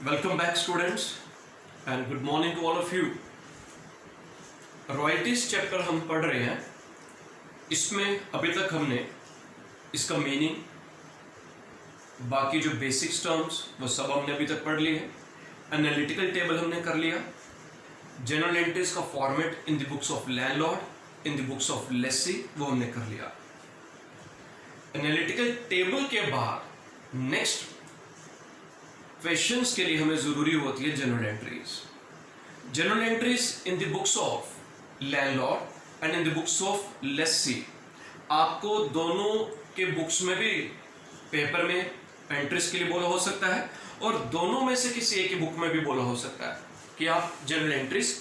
Welcome back students and good morning to all of you. Royalties chapter हम पढ़ रहे हैं. इसमें अभी तक हमने इसका मीनिंग, बाकी जो बेसिक्स टर्म्स वो सब हमने अभी तक पढ़ लिए हैं. एनालिटिकल टेबल हमने कर लिया. जनरल एंट्रीज का format in the books of landlord, in the books of Lesi वो हमने कर लिया. एनालिटिकल टेबल के बाद नेक्स्ट क्वेश्चंस के लिए हमें जरूरी होती है general entries. General entries in the books of landlord and in the books of Lesi. आपको दोनों के बुक्स में भी पेपर में एंट्रीज के लिए बोला हो सकता है और दोनों में से किसी एक की बुक में भी बोला हो सकता है कि आप जनरल एंट्रीज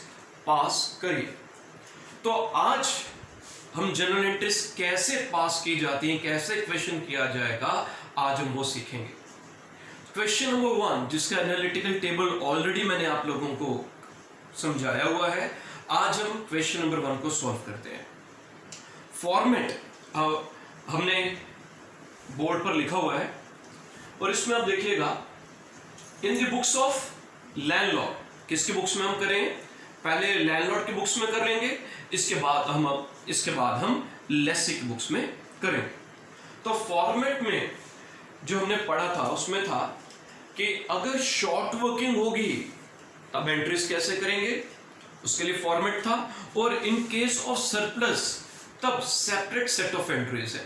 पास करिए. तो आज हम जनरल एंट्रीज कैसे पास की जाती हैं, कैसे क्वेश्चन किया जाएगा, आज हम वो सीखेंगे. क्वेश्चन नंबर 1, जिसका एनालिटिकल टेबल ऑलरेडी मैंने आप लोगों को समझाया हुआ है, आज हम क्वेश्चन नंबर 1 को सॉल्व करते हैं. फॉर्मेट हमने बोर्ड पर लिखा हुआ है और इसमें आप देखिएगा इन द बुक्स ऑफ लैंडलॉर्ड. किसकी बुक्स में हम करेंगे? पहले लैंडलॉर्ड की बुक्स में कर लेंगे, इसके बाद हम लेसी की बुक्स में करेंगे. तो फॉर्मेट में जो हमने पढ़ा था उसमें था कि अगर शॉर्ट वर्किंग होगी तब एंट्रीज कैसे करेंगे, उसके लिए फॉर्मेट था. और इन केस ऑफ सरप्लस तब सेपरेट सेट ऑफ एंट्रीज है.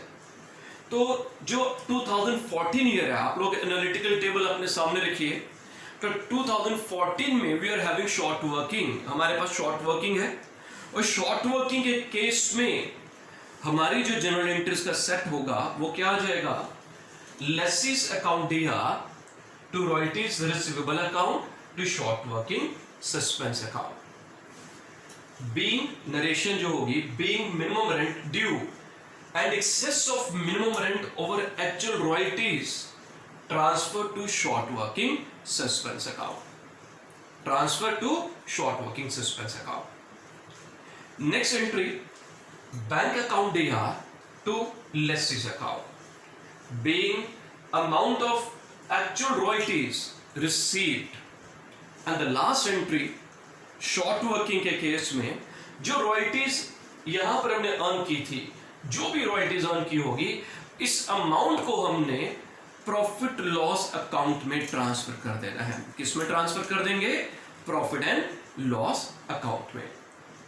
तो जो 2014 ईयर है, आप लोग एनालिटिकल टेबल अपने सामने रखिए. तो 2014 में we are having short working, हमारे पास शॉर्ट वर्किंग है. और शॉर्ट वर्किंग के केस में हमारी जो जनरल एंट्रीज का सेट होगा वो क्या आ जाएगा? लेसीज अकाउंट दिया to royalties receivable account to short working suspense account. Being narration जो होगी, being minimum rent due and excess of minimum rent over actual royalties transfer to short working suspense account. Transfer to short working suspense account. Next entry bank account दिया to lessees account. Being amount of actual royalties received. And the last entry short working के case में जो royalties यहां पर हमने earn की थी, जो भी रॉयल्टीज अर्न की होगी, इस अमाउंट को हमने प्रॉफिट लॉस अकाउंट में ट्रांसफर कर देना है. किस में ट्रांसफर कर देंगे? प्रॉफिट एंड लॉस अकाउंट में.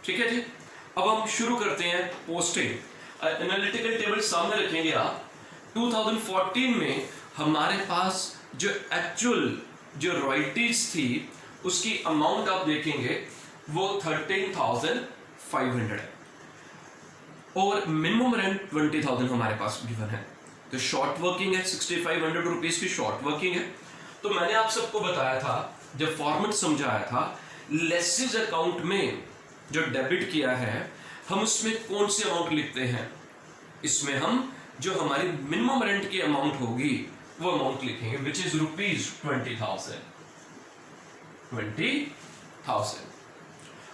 ठीक है जी. अब हम शुरू करते हैं पोस्टिंग. एनालिटिकल टेबल सामने रखेंगे आप. 2014 में हमारे पास जो एक्चुअल जो रॉयल्टीज थी उसकी अमाउंट आप देखेंगे वो 13,500 है और मिनिमम रेंट 20,000 हमारे पास गिवन है. तो शॉर्ट वर्किंग है, 6,500 रुपीज की शॉर्ट वर्किंग है. तो मैंने आप सबको बताया था, जब फॉर्मेट समझाया था, लेसीज अकाउंट में जो डेबिट किया है हम उसमें कौन सी अमाउंट लिखते हैं? इसमें हम जो हमारी मिनिमम रेंट की अमाउंट होगी वो अमाउंट लिखेंगे, which is rupees 20,000.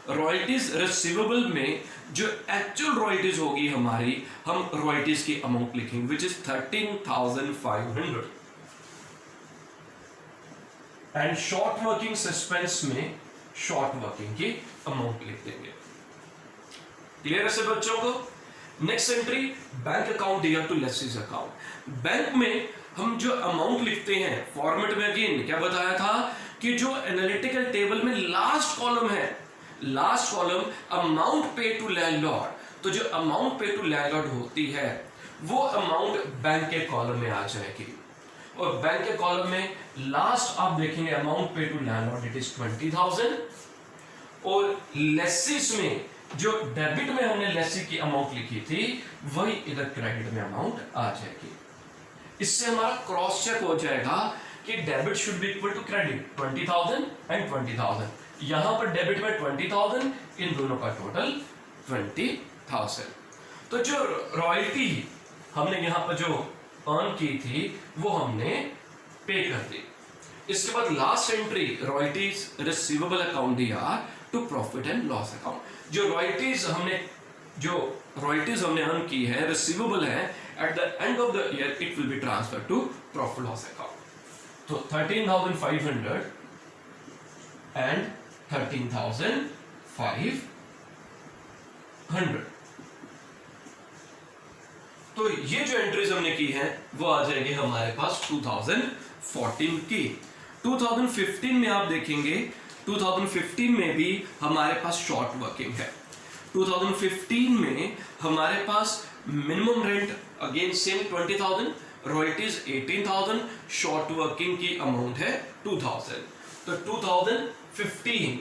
Royalties receivable में जो एक्चुअल रॉयल्टीज होगी हमारी, हम रॉयल्टीज की अमाउंट लिखेंगे, which is 13,500. And short working suspense में शॉर्ट वर्किंग की अमाउंट लिख देंगे. क्लियर है सब बच्चों को? नेक्स्ट एंट्री बैंक अकाउंट दिया टू लेसीज अकाउंट. बैंक में हम जो अमाउंट लिखते हैं, फॉर्मेट में अगेन क्या बताया था कि जो एनालिटिकल टेबल में लास्ट कॉलम है, last column amount pay to landlord. तो जो अमाउंट पे टू लैंडलॉर्ड होती है वो अमाउंट बैंक के कॉलम में आ जाएगी. और बैंक के कॉलम में लास्ट आप देखेंगे amount pay to landlord, it is 20,000. और लेसीज में जो डेबिट में हमने लेसी की अमाउंट लिखी थी वही इधर क्रेडिट में अमाउंट आ जाएगी. इससे हमारा क्रॉस चेक हो जाएगा कि debit should be equal to credit, 20,000 and 20,000. यहां पर डेबिट में 20,000, इन दोनों का टोटल 20,000. तो जो रॉयल्टी हमने यहां पर जो अर्न की थी वो हमने पे कर दी. इसके बाद last entry royalties receivable account दिया to profit and loss account. जो रॉयल्टीज हमने अर्न की है, रिसीवेबल है, at the end of the year it will be transfer to profit loss account. तो 13,500 एंड 13,500। तो ये जो एंट्रीज हमने की है वो आ जाएगी हमारे पास 2014 की। 2015 में आप देखेंगे 2015 में भी हमारे पास शॉर्ट वर्किंग है। 2015 में हमारे पास minimum rent again same 20,000, royalties 18,000, short working की अमाउंट है 2,000। तो 2015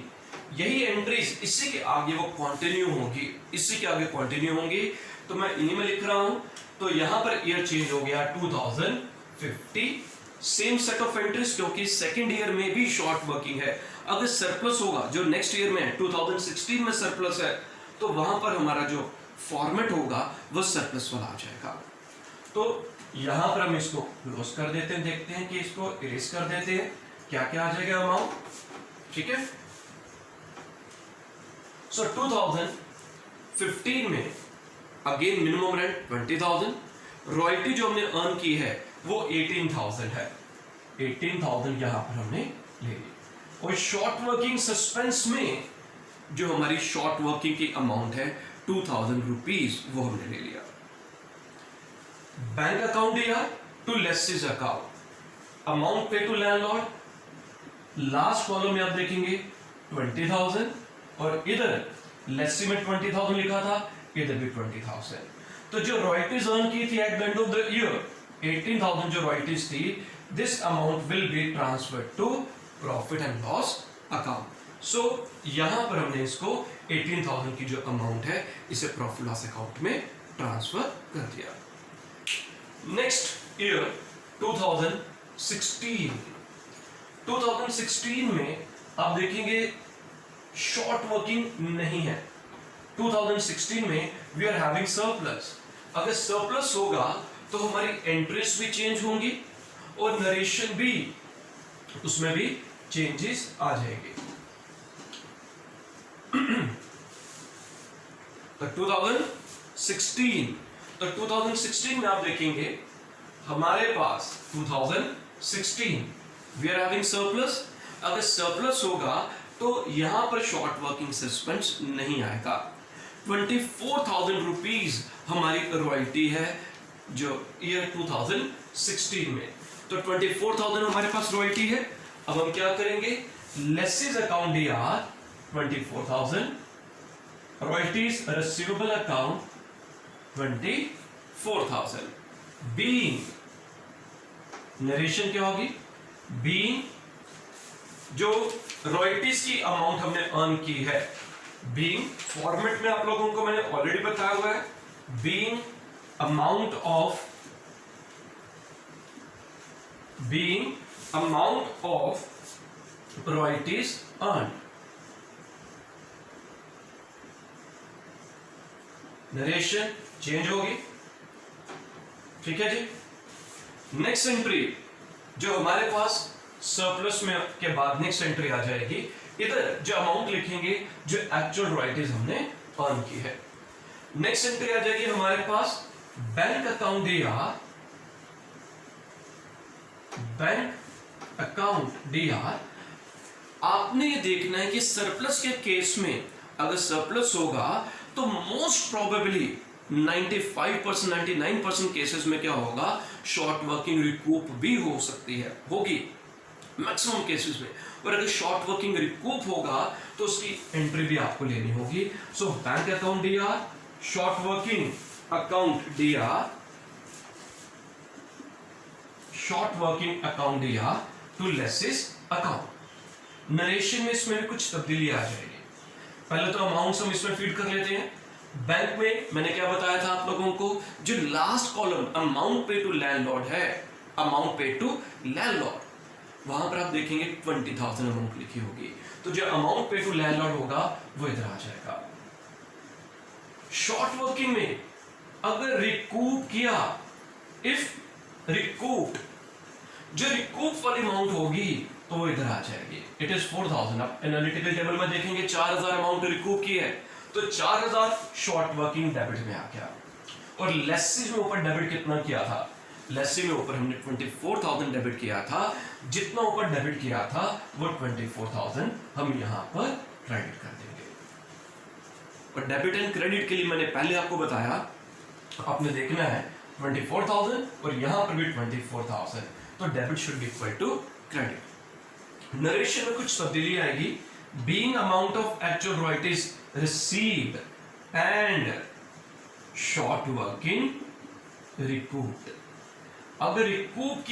यही एंट्रीज इसी के आगे वो कंटिन्यू होगी, इसी के आगे कंटिन्यू होंगी। तो मैं इन्हीं में लिख रहा हूं। तो यहां पर ईयर चेंज हो गया 2050, सेम सेट ऑफ एंट्रीज, क्योंकि सेकेंड ईयर में भी शॉर्ट वर्किंग है। अगर सरप्लस होगा जो नेक्स्ट ईयर में 2016 में सरप्लस है, तो वहां पर हमारा जो फॉर्मेट होगा वो सरप्लस वाला आ जाएगा। तो यहां पर हम इसको क्लोज कर देते हैं, देखते हैं कि इसको इरेज कर देते हैं, क्या क्या आ जाएगा अमाउंट। ठीक है, सो 2015 में अगेन मिनिमम रेंट 20,000, रॉयल्टी जो हमने अर्न की है वो 18,000 है, 18,000 यहां पर हमने ले ली। और शॉर्ट वर्किंग सस्पेंस में जो हमारी शॉर्ट वर्किंग की अमाउंट है 2,000 रुपीज, वो हमने ले लिया। बैंक अकाउंट या to laces account, amount pay to landlord, last column में आप देखेंगे 20,000, और इधर लेसी में 20,000 लिखा था, इधर भी 20,000। तो जो रॉयल्टीज अर्न की थी at the end of the year 18,000 जो रॉयल्टीज थी, this amount will be transferred to profit and loss account. So यहां पर हमने इसको 18,000 की जो अमाउंट है इसे प्रॉफिट लॉस अकाउंट में ट्रांसफर कर दिया। नेक्स्ट ईयर 2016 में आप देखेंगे शॉर्ट वर्किंग नहीं है। 2016 में वी आर हैविंग सरप्लस। अगर सरप्लस होगा तो हमारी एंट्रीज भी चेंज होंगी और नरेशन भी, उसमें भी चेंजेस आ जाएंगे। तो 2016 में आप देखेंगे हमारे पास 2016 वी आर हैविंग सरप्लस। अगर सरप्लस होगा तो यहां पर शॉर्ट वर्किंग सस्पेंस नहीं आएगा। 24,000 रुपीज हमारी रॉयल्टी है जो ईयर 2016 में। तो 24,000 हमारे पास रॉयल्टी है। अब हम क्या करेंगे, laces account DR 24,000, royalties receivable account 24,000, being narration क्या होगी, बीइंग जो रॉयल्टीज की अमाउंट हमने अर्न की है, बीइंग फॉर्मेट में आप लोगों को मैंने ऑलरेडी बताया हुआ है, being amount of royalties earn. Narration change होगी। ठीक है जी। नेक्स्ट एंट्री जो हमारे पास सरप्लस में के बाद नेक्स्ट एंट्री आ जाएगी, इधर जो अमाउंट लिखेंगे जो एक्चुअल रॉयल्टीज हमने अर्न की है। नेक्स्ट एंट्री आ जाएगी हमारे पास बैंक अकाउंट डीआर। आपने ये देखना है कि सरप्लस के केस में अगर सरप्लस होगा तो मोस्ट प्रोबेबली 95% 99% केसेस में क्या होगा, शॉर्ट वर्किंग रिकूप भी हो सकती है, होगी मैक्सिमम केसेस में। और अगर शॉर्ट वर्किंग रिकूप होगा तो उसकी एंट्री भी आपको लेनी होगी। So bank account DR, short working account DR, to laces account. Narration में इसमें भी कुछ तब्दीली आ जाएगी। पहले तो अमाउंट्स हम इसमें फीड कर लेते हैं। बैंक में मैंने क्या बताया था आप लोगों को, जो last column amount pay to landlord है, अमाउंट पे टू लैंडलॉर्ड, वहां पर आप देखेंगे 20,000 अमाउंट लिखी होगी। तो जो अमाउंट पे टू लैंडलॉर्ड होगा वो इधर आ जाएगा। शॉर्ट वर्किंग में अगर रिकूप किया, इफ रिकूप, जो रिकूप वाली अमाउंट होगी तो वो इधर आ जाएगी। It is 4,000। आप एनालिटिकल टेबल में देखेंगे 4,000 अमाउंट रिकूप की है, तो 4,000 शॉर्ट वर्किंग डेबिट में आ गया। और लेसेस में ऊपर डेबिट कितना किया था, लेट्स से में ऊपर हमने 24,000 डेबिट किया था, जितना ऊपर डेबिट किया था वो 24,000 हम यहाँ पर क्रेडिट कर देंगे। और डेबिट एंड क्रेडिट के लिए मैंने पहले आपको बताया, आपने देखना है 24,000 और यहाँ पर भी 24,000, तो debit should be equal to credit. Narration में कुछ तब्दीली आएगी, being amount of actual royalties received and short working recouped. अगर रिकूप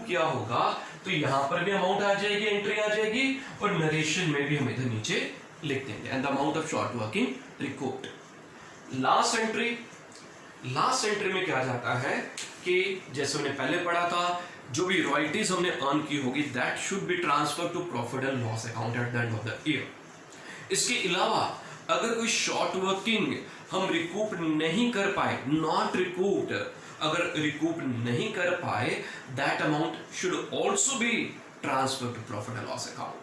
किया होगा तो यहां पर भी अमाउंट आ जाएगी, एंट्री आ जाएगी, और नरेशन में भी हम इधर नीचे लिख देंगे and the amount of short working recouped. Last entry में क्या जाता है कि जैसे हमने पहले पढ़ा था, जो भी रॉयल्टीज हमने अर्न की होगी that should be transfer to profit and loss account at the end of the year. इसके अलावा अगर कोई शॉर्ट वर्किंग हम रिकूप नहीं कर पाए, नॉट रिकूप्ड, अगर रिकूप नहीं कर पाए, that amount should also be transfer to profit and loss account.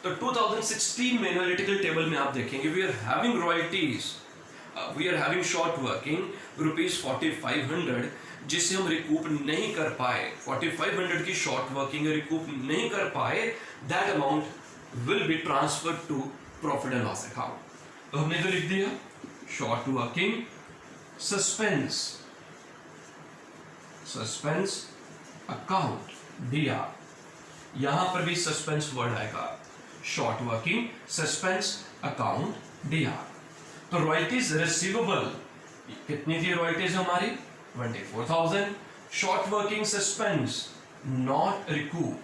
तो 2016 में एनालिटिकल टेबल में आप देखेंगे we are having royalties, we are having short working rupees 4,500, जिसे हम रिकूप नहीं कर पाए, 4,500 की शॉर्ट वर्किंग रिकूप नहीं कर पाए, that amount will be transferred to profit and loss account. तो हमने तो लिख दिया short working suspense account DR, यहां पर भी सस्पेंस वर्ड आएगा, short working suspense account DR। तो रॉयल्टीज रिसीवेबल कितनी थी रॉयल्टीज हमारी 24,000, short working suspense not recoup,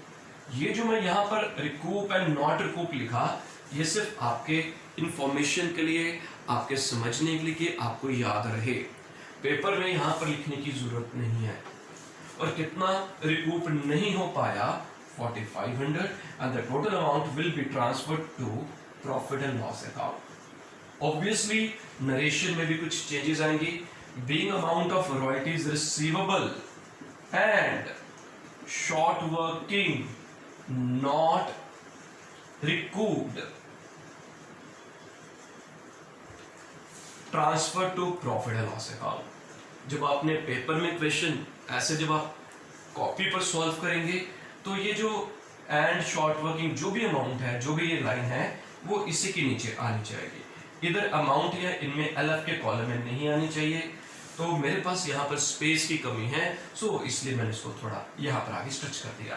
ये जो मैं यहां पर रिकूप एंड नॉट रिकूप लिखा, ये सिर्फ आपके इंफॉर्मेशन के लिए, आपके समझने के लिए कि आपको याद रहे, पेपर में यहां पर लिखने की जरूरत नहीं है। और कितना रिकूप नहीं हो पाया 4,500 and the total amount will be transferred to profit and loss account. Obviously narration में भी कुछ चेंजेस आएंगी, being amount of royalties receivable and short working not recouped transfer to profit and loss account. जब आपने paper में question ऐसे जब आप कॉपी पर सॉल्व करेंगे तो ये जो एंड शॉर्ट वर्किंग जो भी अमाउंट है, जो भी ये लाइन है, वो इसी के नीचे आनी चाहिए। इधर अमाउंट है, इनमें LF के कॉलम में नहीं आनी चाहिए, तो मेरे पास यहाँ पर स्पेस की कमी है, सो इसलिए मैंने इसको थोड़ा यहाँ पर आगे स्ट्रेच कर दिया।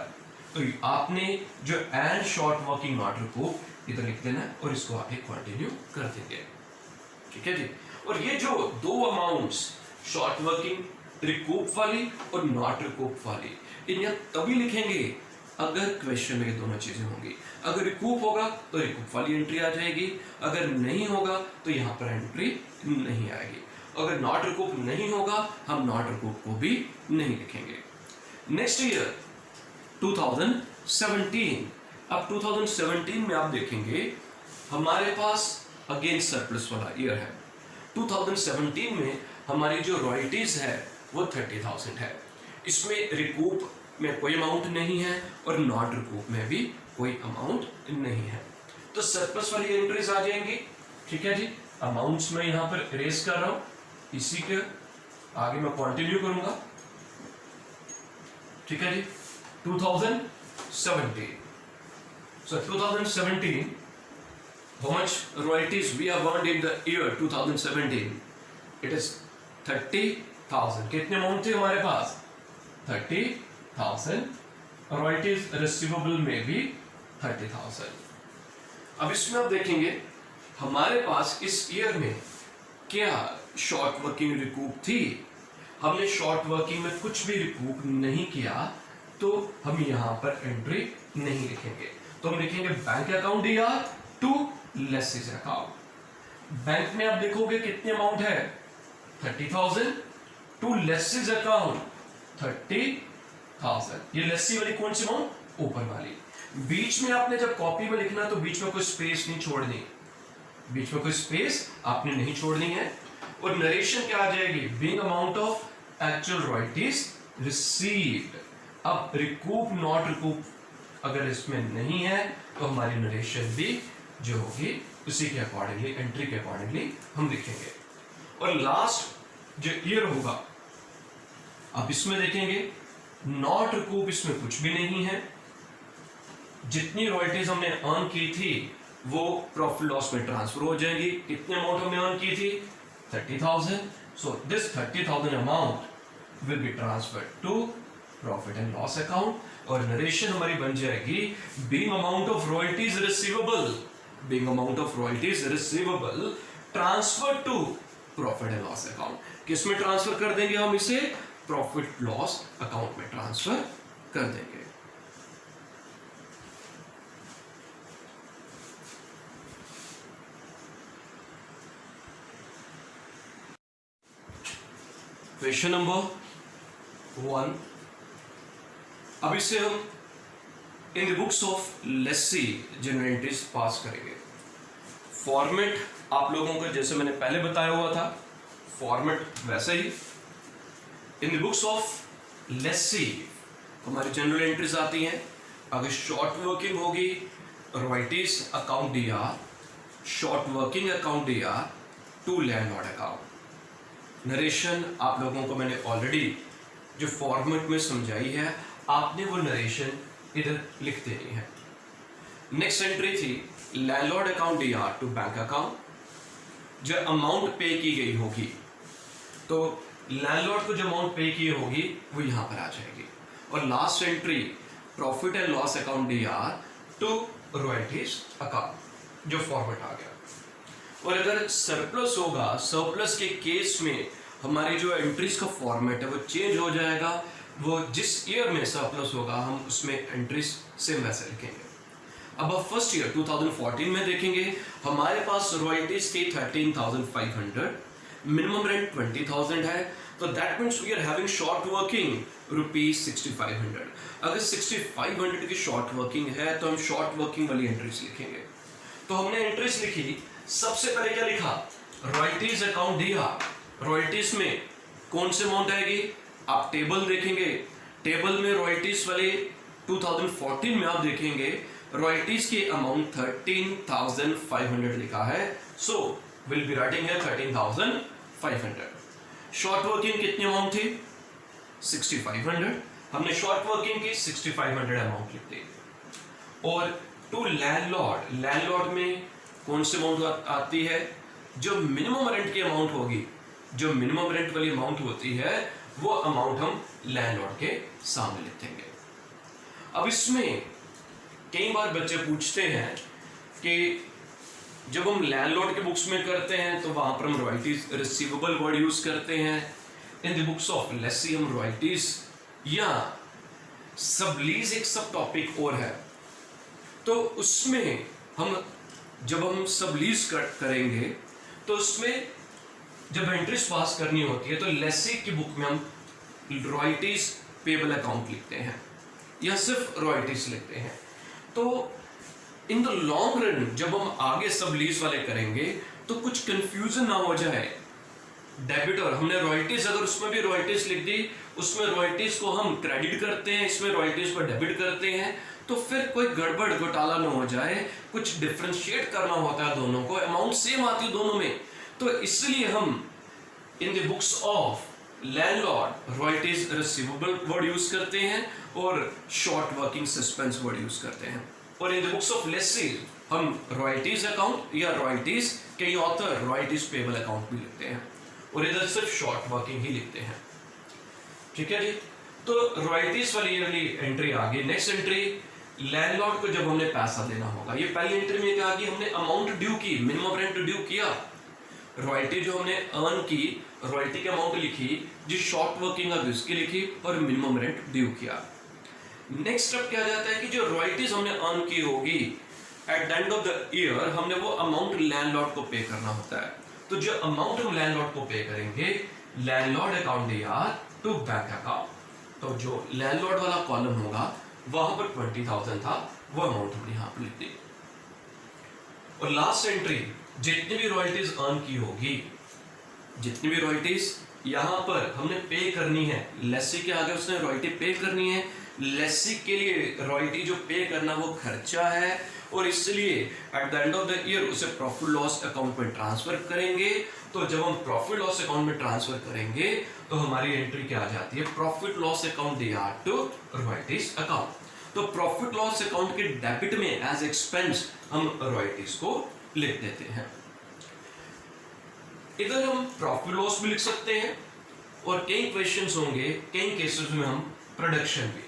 तो आपने जो and short working not recoup इधर लिख देना और इसको आगे कंटिन्यू कर देंगे, ठीक है जी। और ये जो दो अमाउंट्स शॉर्ट वर्किंग रिकूप वाली और नॉट रिकूप वाली, इन्हें तभी लिखेंगे अगर क्वेश्चन में ये दोनों चीजें होंगी। अगर रिकूप होगा तो रिकूप वाली एंट्री आ जाएगी, अगर नहीं होगा तो यहाँ पर एंट्री नहीं आएगी। अगर नॉट रिकूप नहीं होगा हम नॉट रिकूप को भी नहीं लिखेंगे। नेक्स्ट ईयर 2017, अब 2017 में आप देखेंगे हमारे पास अगेन सरप्लस वाला ईयर है। 2017 में हमारी जो रॉयल्टीज है वो 30,000 है, इसमें रिकूप में कोई अमाउंट नहीं है और नॉट रिकूप में भी कोई अमाउंट नहीं है, तो सरप्लस वाली एंट्रीज आ जाएंगी, ठीक है जी। अमाउंट्स में यहाँ पर इरेज कर रहा हूं, इसी के आगे मैं कंटिन्यू करूंगा, ठीक है जी। 2017, so 2017 how much royalties we have earned in the year 2017? It is 30,000। कितने अमाउंट थे हमारे पास 30,000, रॉयल्टीज रिसीवेबल में भी 30,000। अब इसमें आप देखेंगे हमारे पास इस ईयर में क्या शॉर्ट वर्किंग रिकूप थी, हमने शॉर्ट वर्किंग में कुछ भी रिकूप नहीं किया, तो हम यहां पर एंट्री नहीं लिखेंगे, तो हम लिखेंगे bank account DR to laces account. Bank में आप देखोगे कितने अमाउंट है 30,000 टू लेसेस अकाउंट 30,000। ये लेसी वाली कौन सी अमाउंट, ऊपर वाली। बीच में आपने जब कॉपी में लिखना तो बीच में कोई स्पेस नहीं छोड़नी, बीच में कोई स्पेस आपने नहीं छोड़नी है। और नरेशन क्या आ जाएगी, being amount of actual royalties received. अब रिकूप नॉट रिकूप अगर इसमें नहीं है तो हमारी नरेशन भी जो होगी उसी के अकॉर्डिंगली, एंट्री के अकॉर्डिंगली हम लिखेंगे। और लास्ट जो ईयर होगा अब इसमें देखेंगे नॉट रिकूप, इसमें कुछ भी नहीं है। जितनी रॉयल्टीज हमने अर्न की थी वो प्रॉफिट लॉस में ट्रांसफर हो जाएगी। कितने अमाउंट हमने अर्न की थी? 30,000। So this 30,000 amount will be transferred to profit and loss account. और नरेशन हमारी बन जाएगी being amount of royalties receivable, being amount of royalties receivable transfer to profit and loss account. किस में ट्रांसफर कर देंगे हम इसे? प्रॉफिट लॉस अकाउंट में ट्रांसफर कर देंगे। क्वेश्चन नंबर 1, अब इसे हम in the books of lessee journal entries pass करेंगे। फॉर्मेट आप लोगों को जैसे मैंने पहले बताया हुआ था, फॉर्मेट वैसे ही। In the books of lessee हमारी जनरल एंट्रीज आती हैं। अगर शॉर्ट वर्किंग होगी royalties account DR, short working account DR to landlord account. Narration आप लोगों को मैंने ऑलरेडी जो फॉर्मेट में समझाई है, आपने वो नरेशन इधर लिख देनी है। नेक्स्ट एंट्री थी landlord account DR to bank account. जो अमाउंट पे की गई होगी तो लैंडलॉर्ड को जो अमाउंट पे की होगी वो यहां पर आ जाएगी। और last entry profit and loss account DR to royalties account, जो फॉर्मेट आ गया। और अगर सरप्लस होगा, सरप्लस के केस में हमारी जो एंट्रीज का फॉर्मेट है वो चेंज हो जाएगा। वो जिस ईयर में सरप्लस होगा हम उसमें एंट्रीज सेम वैसे लिखेंगे। अब फर्स्ट ईयर 2014 में देखेंगे, हमारे पास रॉयल्टीज थी 13,500, मिनिमम रेंट 20,000 है, तो that means we are having short working ₹6,500। अगर 6,500 की शॉर्ट वर्किंग है तो हम शॉर्ट वर्किंग वाली एंट्रीज लिखेंगे। तो हमने एंट्रीज लिखी, सबसे पहले क्या लिखा? Royalties account D R. रॉयल्टीज में कौन से अमाउंट आएगी? आप टेबल देखेंगे, टेबल में रॉयल्टीज वाले 2014 में आप देखेंगे रॉयल्टीज की अमाउंट 13,500 लिखा है। सो विल बी राइटिंग है 13,500। शॉर्ट वर्किंग कितनी अमाउंट थी? 6,500। हमने शॉर्ट वर्किंग की 6,500 अमाउंट लिख दी। और टू लैंडलॉर्ड, लैंडलॉर्ड में कौन सी अमाउंट आती है? जो मिनिमम रेंट की अमाउंट होगी, जो मिनिमम रेंट वाली अमाउंट होती है वो अमाउंट हम लैंडलॉर्ड के सामने लिख देंगे। अब इसमें कई बार बच्चे पूछते हैं कि जब हम लैंडलॉर्ड के बुक्स में करते हैं तो वहां पर हम रॉयल्टीज रिसीवेबल वर्ड यूज करते हैं। इन द बुक्स ऑफ लेस्सी हम रॉयल्टीज या सबलीज एक सब टॉपिक और है, तो उसमें हम जब हम सबलीज करेंगे तो उसमें जब एंट्रीज पास करनी होती है तो लेस्सी की बुक में हम रॉयल्टीज पेबल अकाउंट लिखते हैं या सिर्फ रॉयल्टीज लिखते हैं। तो इन द लॉन्ग रन जब हम आगे सबलीज वाले करेंगे तो कुछ कंफ्यूजन ना हो जाए। डेबिटर हमने रॉयल्टीज, अगर उसमें भी रॉयल्टीज लिख दी, उसमें रॉयल्टीज को हम क्रेडिट करते हैं, इसमें रॉयल्टीज को डेबिट करते हैं, तो फिर कोई गड़बड़ घोटाला ना हो जाए। कुछ डिफरेंशिएट करना होता है दोनों को, अमाउंट सेम आती है दोनों में, तो इसलिए हम in the books of landlord royalties receivable word use करते हैं और short working suspense word use करते हैं। और इन द बुक्स ऑफ लेस्सी हम रॉयल्टीज अकाउंट या रॉयल्टीज, कई ऑथर रॉयल्टीज पेबल अकाउंट भी लिखते हैं और इधर सिर्फ शॉर्ट वर्किंग ही लिखते हैं। ठीक है जी, तो रॉयल्टीज वाली एंट्री आ गई। नेक्स्ट एंट्री, लैंडलॉर्ड को जब हमने पैसा देना होगा, ये पहली एंट्री में क्या आ गई? हमने अमाउंट ड्यू की, मिनिमम रेंट ड्यू किया, रॉयल्टी जो हमने अर्न की, रॉयल्टी की अमाउंट लिखी, जो शॉर्ट वर्किंग है उसकी लिखी और मिनिमम रेंट ड्यू किया। नेक्स्ट स्टेप क्या जाता है कि जो रॉयल्टीज हमने अर्न की होगी eight the end of the year हमने वो अमाउंट लैंडलॉर्ड को पे करना होता है। तो जो अमाउंट हम लैंडलॉर्ड को पे करेंगे, landlord account DR to bank account, तो जो लैंडलॉर्ड वाला कॉलम होगा वहां पर 20,000 था, वो अमाउंट हमने यहां पर लिख दी। और लास्ट एंट्री, जितनी भी रॉयल्टीज अर्न की होगी, जितनी भी रॉयल्टीज यहां पर हमने पे करनी है, लेस्सी के आगे उसने रॉयल्टी पे करनी है, लेस्सी के लिए रॉयल्टी जो पे करना वो खर्चा है और इसलिए at the end of the year उसे प्रॉफिट लॉस अकाउंट में ट्रांसफर करेंगे। तो जब हम प्रॉफिट लॉस अकाउंट में ट्रांसफर करेंगे तो हमारी एंट्री क्या आ जाती है, profit loss account DR to royalties account. तो प्रॉफिट लॉस अकाउंट के डेबिट में एज एक्सपेंस हम रॉयल्टीज को लिख देते हैं। इधर हम प्रॉफिट लॉस भी लिख सकते हैं और कई क्वेश्चंस होंगे, कई केसेस में हम प्रोडक्शन भी,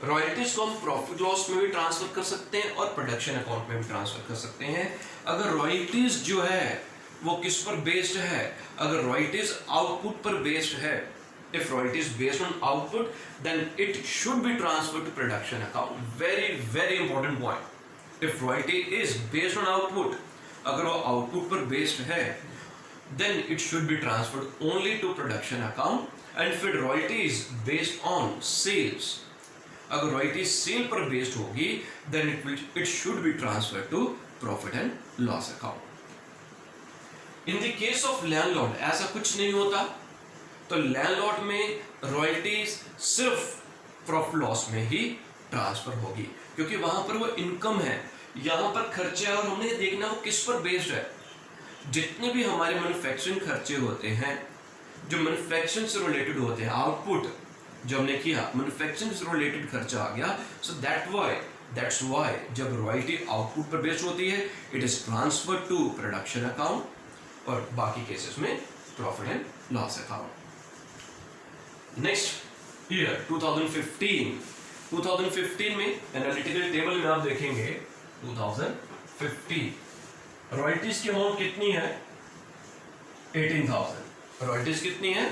रॉयल्टीज को हम प्रॉफिट लॉस में भी ट्रांसफर कर सकते हैं और प्रोडक्शन अकाउंट में भी ट्रांसफर कर सकते हैं। अगर रॉयल्टीज जो है वो किस पर बेस्ड है, अगर रॉयल्टीज आउटपुट पर बेस्ड है, if royalty is based on output then it should be transferred to production account. Very important point. If royalty is based on output, अगर वो output पर based है then it should be transferred only to production account. and if royalty is based on sales, अगर royalty sale पर based होगी then it should be transferred to profit and loss account. In the case of landlord ऐसा कुछ नहीं होता, तो landlord में royalties सिर्फ प्रॉफिट लॉस में ही ट्रांसफर होगी क्योंकि वहां पर वो इनकम है, यहां पर खर्चे और हमने देखना वो किस पर बेस्ड है। जितने भी हमारे मैन्युफैक्चरिंग खर्चे होते हैं जो मैन्युफैक्चरिंग से रिलेटेड होते हैं, आउटपुट जो हमने किया मैन्युफैक्चरिंग से रिलेटेड खर्चा आ गया, सो दैट्स व्हाई जब रॉयल्टी आउटपुट पर बेस्ड होती है it is transfer to production account और बाकी केसेस में profit and loss account. Next year 2015 में एनालिटिकल टेबल में आप देखेंगे 2015 रॉयल्टीज की अमाउंट कितनी है 18,000। रॉयल्टीज कितनी है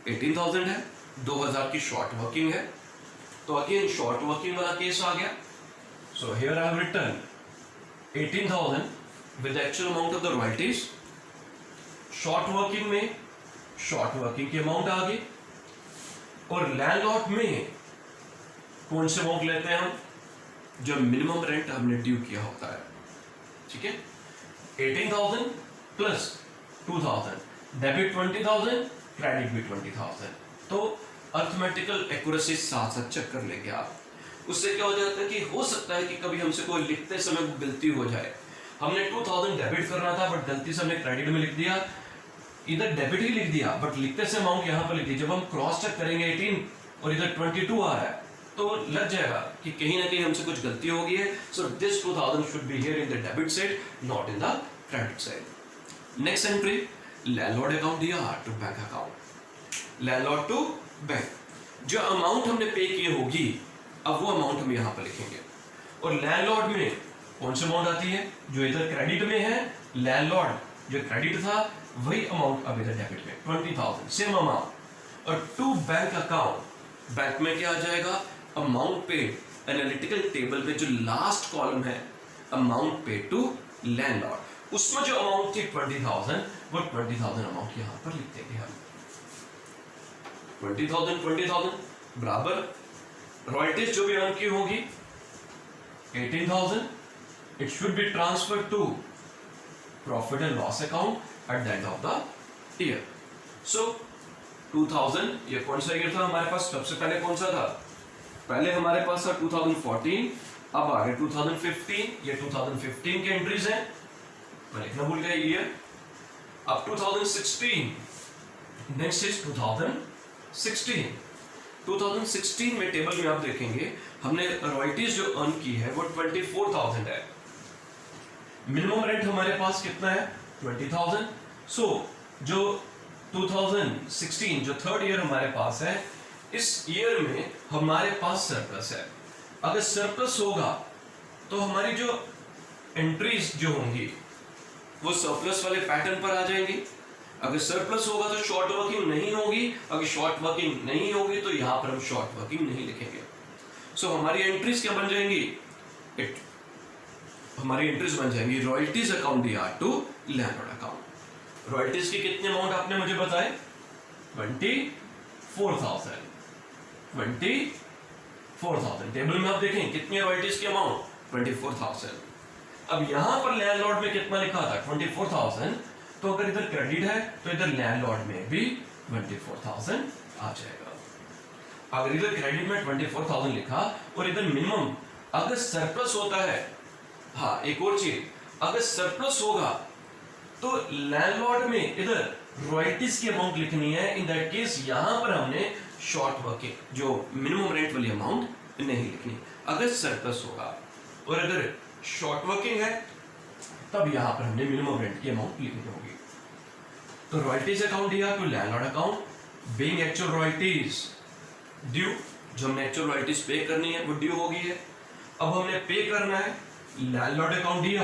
18,000 है, 2000 की शॉर्ट वर्किंग है, तो अगेन शॉर्ट वर्किंग वाला केस आ गया। So here I have written 18,000 with actual amount of the royalties. Short working में शॉर्ट वर्किंग की अमाउंट आ गई और लैंडलॉर्ड में कौन से अमाउंट लेते हैं हम, जो मिनिमम रेंट हमने ड्यू किया होता है, ठीक है। 18,000 प्लस 2,000, डेबिट 20,000, क्रेडिट भी 20,000। तो अर्थमेटिकल एक्यूरेसी साथ साथ चेक कर लेंगे आप। उससे क्या हो जाता है कि हो सकता है कि कभी हमसे कोई लिखते समय गलती हो जाए, हमने 2,000 डेबिट करना था बट गलती से हमने क्रेडिट में लिख दिया, इधर डेबिट ही लिख दिया बट लिखते से अमाउंट यहाँ पर लिख दी। जब हम क्रॉस चेक करेंगे 18 और इधर 22 आ रहा है तो लग जाएगा कि कहीं ना कहीं हमसे कुछ गलती हो गई है। So this 2,000 should be here in the debit side, not in the credit side. Next entry landlord account DR to bank account. Landlord to bank, जो अमाउंट हमने पे की होगी अब वो अमाउंट हम यहाँ पर लिखेंगे। और लैंडलॉर्ड में कौन सी अमाउंट आती है, जो इधर क्रेडिट में है, लैंडलॉर्ड जो क्रेडिट था वही अमाउंट अब इधर डेबिट में 20,000 सेम अमाउंट। और टू बैंक अकाउंट, बैंक में क्या आ जाएगा, अमाउंट पे एनालिटिकल टेबल में जो लास्ट कॉलम है अमाउंट पे टू लैंडलॉर्ड, उसमें जो अमाउंट थी 20,000 वो 20,000 अमाउंट यहां पर लिख देंगे हम। 20,000 बराबर रॉयल्टीज जो भी अर्न की होगी 18,000, it should be transfer to profit and loss account at the end of the year. So 2000 ये कौन सा ईयर था हमारे पास, सबसे पहले कौन सा था, पहले हमारे पास था 2014, अब आ गए 2015, ये 2015 के एंट्रीज हैं, मैं लिखना भूल गया ईयर। अब 2016, नेक्स्ट इज 2016 में टेबल में आप देखेंगे हमने रॉयल्टीज जो अर्न की है वो 24,000 है। मिनिमम रेंट हमारे पास कितना है 20,000। सो जो 2016 जो थर्ड ईयर हमारे पास है, इस ईयर में हमारे पास सरप्लस है। अगर सरप्लस होगा तो हमारी जो एंट्रीज जो होंगी वो सरप्लस वाले पैटर्न पर आ जाएंगी। अगर सरप्लस होगा तो शॉर्ट वर्किंग नहीं होगी, अगर शॉर्ट वर्किंग नहीं होगी तो यहां पर हम शॉर्ट वर्किंग नहीं लिखेंगे। सो हमारी एंट्रीज क्या बन जाएंगी, हमारी एंट्रीज बन जाएंगी royalties account DR to landlord account. Royalties की कितने अमाउंट आपने मुझे बताए 24,000। टेबल में आप देखें कितनी रॉयल्टीज की अमाउंट 24,000। अब यहां पर लैंडलॉर्ड में कितना लिखा था 24,000, तो अगर इधर क्रेडिट है तो इधर लैंडलॉर्ड में भी 24,000 आ जाएगा। अगर इधर क्रेडिट में 24,000 लिखा और इधर मिनिमम, अगर सरप्लस होता है हाँ, एक और चीज, अगर सरप्लस होगा तो लैंडलॉर्ड में इधर रॉयल्टीज की अमाउंट लिखनी है। इन दैट केस यहां पर हमने शॉर्ट वर्किंग जो मिनिमम रेंट वाली अमाउंट नहीं लिखनी अगर सरप्लस होगा, और अगर शॉर्ट वर्किंग है तब यहां पर हमने मिनिमम रेंट की अमाउंट लिखनी होगी। तो रॉयल्टीज अकाउंट दिया to landlord account being actual royalties due, जो हमने एक्चुअल रॉयल्टीज पे करनी है वो ड्यू हो गई है। अब हमने पे करना है, लैंडलॉर्ड अकाउंट दिया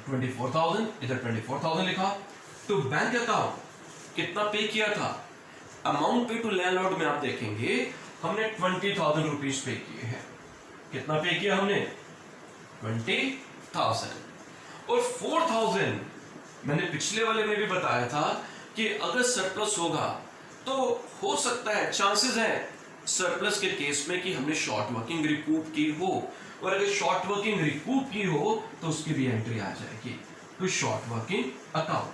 24,000, इधर 24,000 लिखा। टू बैंक अकाउंट कितना पे किया था, अमाउंट पे टू लैंडलॉर्ड में आप देखेंगे हमने 20,000 रुपीज पे किए हैं। कितना पे किया हमने 20,000, और 4,000 मैंने पिछले वाले में भी बताया था कि अगर सरप्लस होगा तो हो सकता है, चांसेस है सरप्लस के केस में कि हमने शॉर्ट वर्किंग रिकूप की हो, और अगर शॉर्ट वर्किंग रिकूप की हो तो उसकी भी एंट्री आ जाएगी तो शॉर्ट वर्किंग अकाउंट,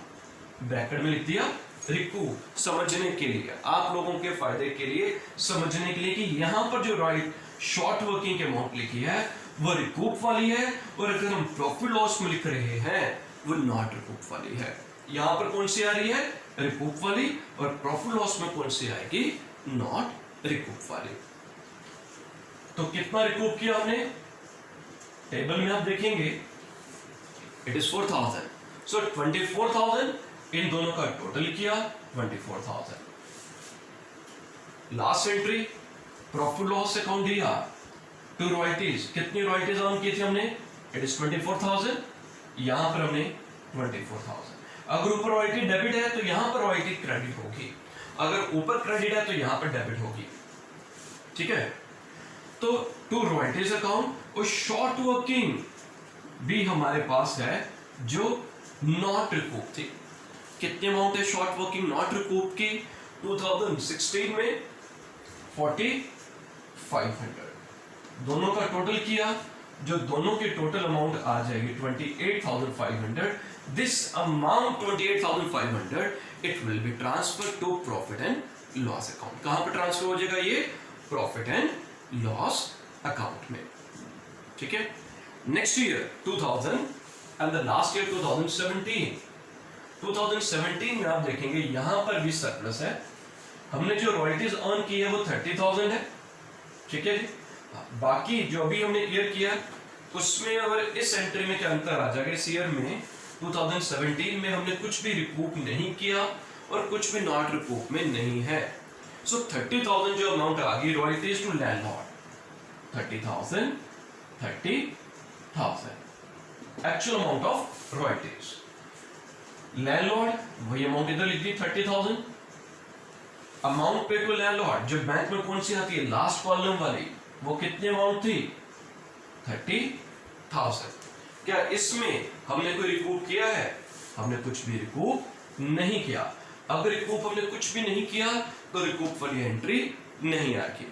ब्रैकेट में लिख दिया रिकूप। समझने के लिए, आप लोगों के फायदे के लिए समझने के लिए कि यहां पर जो शॉर्ट वर्किंग की अमाउंट लिखी है वो रिकूप वाली है, और अगर हम प्रॉफिट लॉस में लिख रहे हैं वो नॉट रिकूप वाली है। यहां पर कौन सी आ रही है, रिकूप वाली, और प्रॉफिट लॉस में कौन सी आएगी, नॉट रिकूप वाली। तो कितना रिकूप किया हमने, टेबल में आप देखेंगे इट इज 4,000, सो 24,000 इन दोनों का टोटल किया 24,000। Last entry profit loss account दिया टू रॉयल्टीज, कितनी रॉयल्टीज अर्न की थी हमने, इट इज 24,000, यहां पर हमने 24,000। अगर ऊपर रॉयल्टी डेबिट है तो यहां पर रॉयल्टी क्रेडिट होगी, अगर ऊपर क्रेडिट है तो यहां पर डेबिट होगी, ठीक है। तो टू रॉयल्टीज अकाउंट, और शॉर्ट वर्किंग भी हमारे पास है जो नॉट रिकूप थी। कितनी अमाउंट है शॉर्ट वर्किंग नॉट रिकूप की, 2016 में 4,500, दोनों का टोटल किया, जो दोनों की टोटल अमाउंट आ जाएगी 28,500। This amount 28,500 it will be transfer to profit and loss account. कहां पर ट्रांसफर हो जाएगा ये, प्रॉफिट एंड लॉस अकाउंट में, ठीक है। Next year 2000 and the last year 2017 में आप देखेंगे यहां पर भी सरप्लस है। हमने जो रॉयल्टीज अर्न की है वो 30,000 है, ठीक है जी। बाकी जो अभी हमने ईयर किया उसमें अगर इस एंट्री में क्या अंतर आ जाएगा, इस ईयर में 2017 में हमने कुछ भी रिकूप नहीं किया और कुछ भी नॉट रिकूप में नहीं है। सो 30,000 जो अमाउंट आ गई royalties to landlord, 30,000 actual amount of royalties. Landlord वही अमाउंट इधर लिख दी 30,000। अमाउंट पे टू लैंडलॉर्ड जो बैंक में कौन सी आती है, लास्ट कॉलम वाली, वो कितनी अमाउंट थी, 30,000। क्या इसमें हमने कोई रिकूप किया है, हमने कुछ भी रिकूप नहीं किया। अगर रिकूप हमने कुछ भी नहीं किया तो रिकूप वाली एंट्री नहीं आएगी,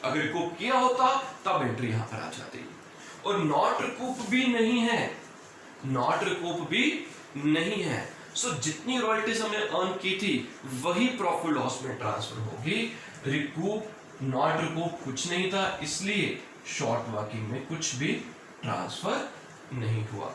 अगर रिकूप किया होता तब एंट्री यहां पर आ जाती। और नॉट रिकूप भी नहीं है, नॉट रिकूप भी नहीं है। सो जितनी रॉयल्टीज हमने अर्न की थी वही प्रॉफिट लॉस में ट्रांसफर होगी। रिकूप नॉट रिकूप कुछ नहीं था, इसलिए शॉर्ट वर्किंग में कुछ भी ट्रांसफर नहीं हुआ।